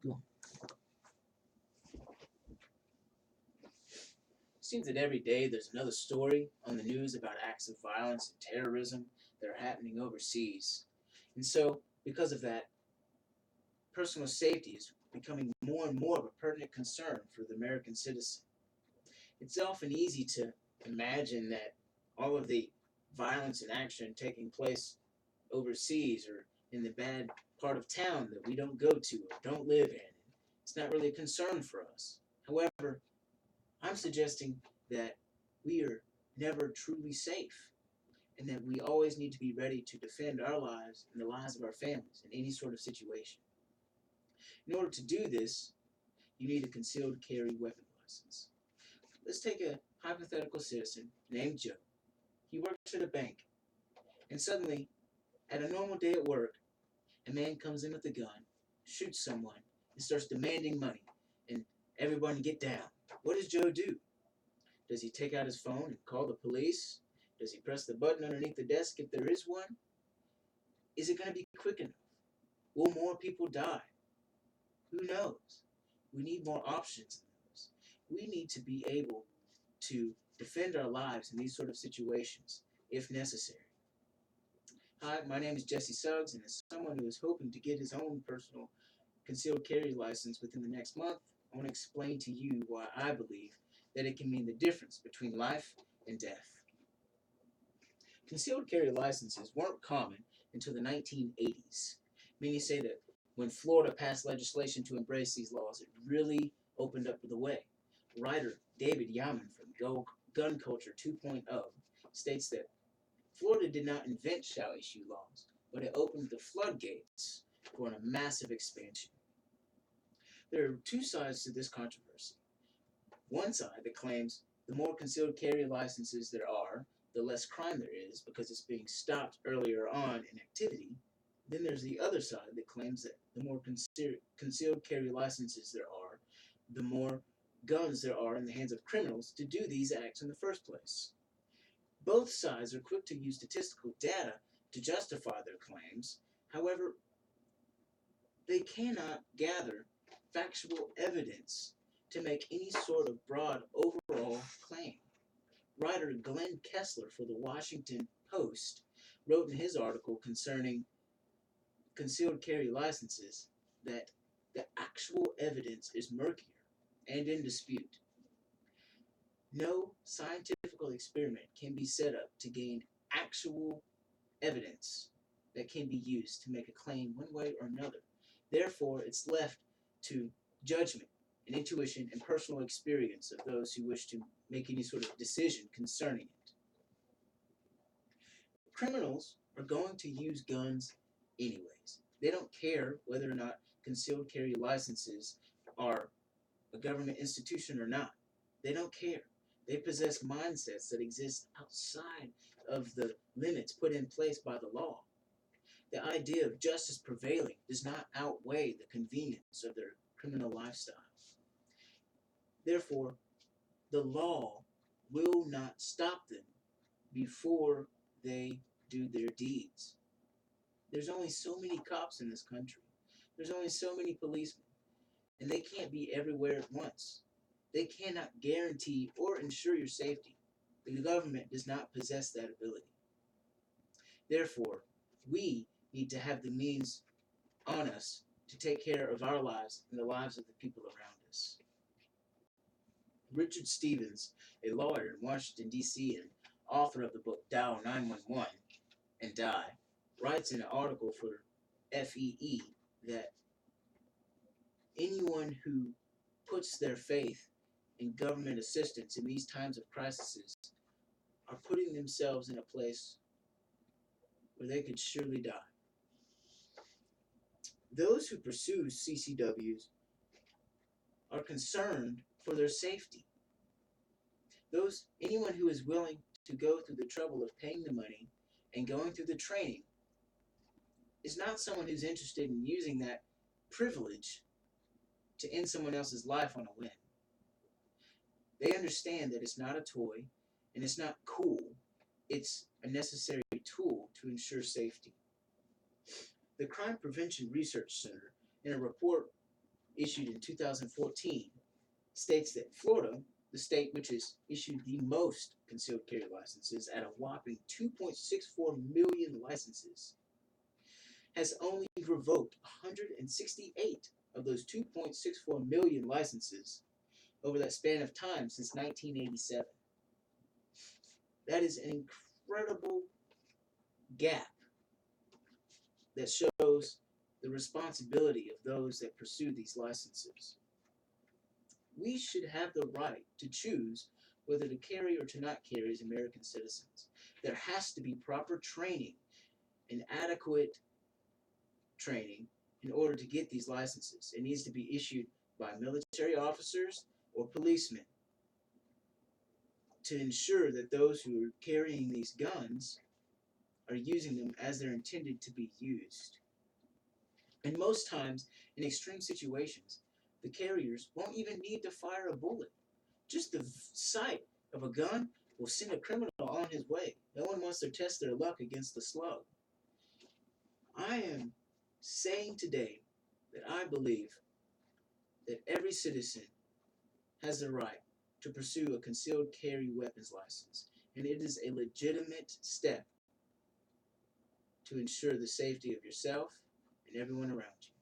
Cool. It seems that every day there's another story on the news about acts of violence and terrorism that are happening overseas. And so, because of that, personal safety is becoming more and more of a pertinent concern for the American citizen. It's often easy to imagine that all of the violence and action taking place overseas or in the bad part of town that we don't go to or don't live in, it's not really a concern for us. However, I'm suggesting that we are never truly safe and that we always need to be ready to defend our lives and the lives of our families in any sort of situation. In order to do this, you need a concealed carry weapon license. Let's take a hypothetical citizen named Joe. He works at a bank, and suddenly, at a normal day at work, a man comes in with a gun, shoots someone, and starts demanding money, and everyone get down. What does Joe do? Does he take out his phone and call the police? Does he press the button underneath the desk if there is one? Is it going to be quick enough? Will more people die? Who knows? We need more options than those. We need to be able to defend our lives in these sort of situations if necessary. Hi, my name is Jesse Suggs, and as someone who is hoping to get his own personal concealed carry license within the next month, I want to explain to you why I believe that it can mean the difference between life and death. Concealed carry licenses weren't common until the 1980s. Many say that when Florida passed legislation to embrace these laws, it really opened up the way. Writer David Yaman from Gun Culture 2.0 states that Florida did not invent shall issue laws, but it opened the floodgates for a massive expansion. There are two sides to this controversy. One side that claims the more concealed carry licenses there are, the less crime there is because it's being stopped earlier on in activity. Then there's the other side that claims that the more concealed carry licenses there are, the more guns there are in the hands of criminals to do these acts in the first place. Both sides are quick to use statistical data to justify their claims. However, they cannot gather factual evidence to make any sort of broad overall claim. Writer Glenn Kessler for the Washington Post wrote in his article concerning concealed carry licenses that the actual evidence is murkier and in dispute. No scientific experiment can be set up to gain actual evidence that can be used to make a claim one way or another. Therefore, it's left to judgment and intuition and personal experience of those who wish to make any sort of decision concerning it. Criminals are going to use guns anyways. They don't care whether or not concealed carry licenses are a government institution or not. They don't care. They possess mindsets that exist outside of the limits put in place by the law. The idea of justice prevailing does not outweigh the convenience of their criminal lifestyle. Therefore, the law will not stop them before they do their deeds. There's only so many cops in this country. There's only so many policemen, and they can't be everywhere at once. They cannot guarantee or ensure your safety. The government does not possess that ability. Therefore, we need to have the means on us to take care of our lives and the lives of the people around us. Richard Stevens, a lawyer in Washington, D.C., and author of the book Dial 911 and Die, writes in an article for FEE that anyone who puts their faith in government assistance in these times of crises are putting themselves in a place where they could surely die. Those who pursue CCWs are concerned for their safety. Anyone who is willing to go through the trouble of paying the money and going through the training is not someone who's interested in using that privilege to end someone else's life on a whim. They understand that it's not a toy and it's not cool. It's a necessary tool to ensure safety. The Crime Prevention Research Center, in a report issued in 2014, states that Florida, the state which has issued the most concealed carry licenses at a whopping 2.64 million licenses, has only revoked 168 of those 2.64 million licenses over that span of time since 1987. That is an incredible gap that shows the responsibility of those that pursue these licenses. We should have the right to choose whether to carry or to not carry as American citizens. There has to be proper training and adequate training in order to get these licenses. It needs to be issued by military officers or policemen to ensure that those who are carrying these guns are using them as they're intended to be used. And most times, in extreme situations, the carriers won't even need to fire a bullet. Just the sight of a gun will send a criminal on his way. No one wants to test their luck against the slug. I am saying today that I believe that every citizen has the right to pursue a concealed carry weapons license, and it is a legitimate step to ensure the safety of yourself and everyone around you.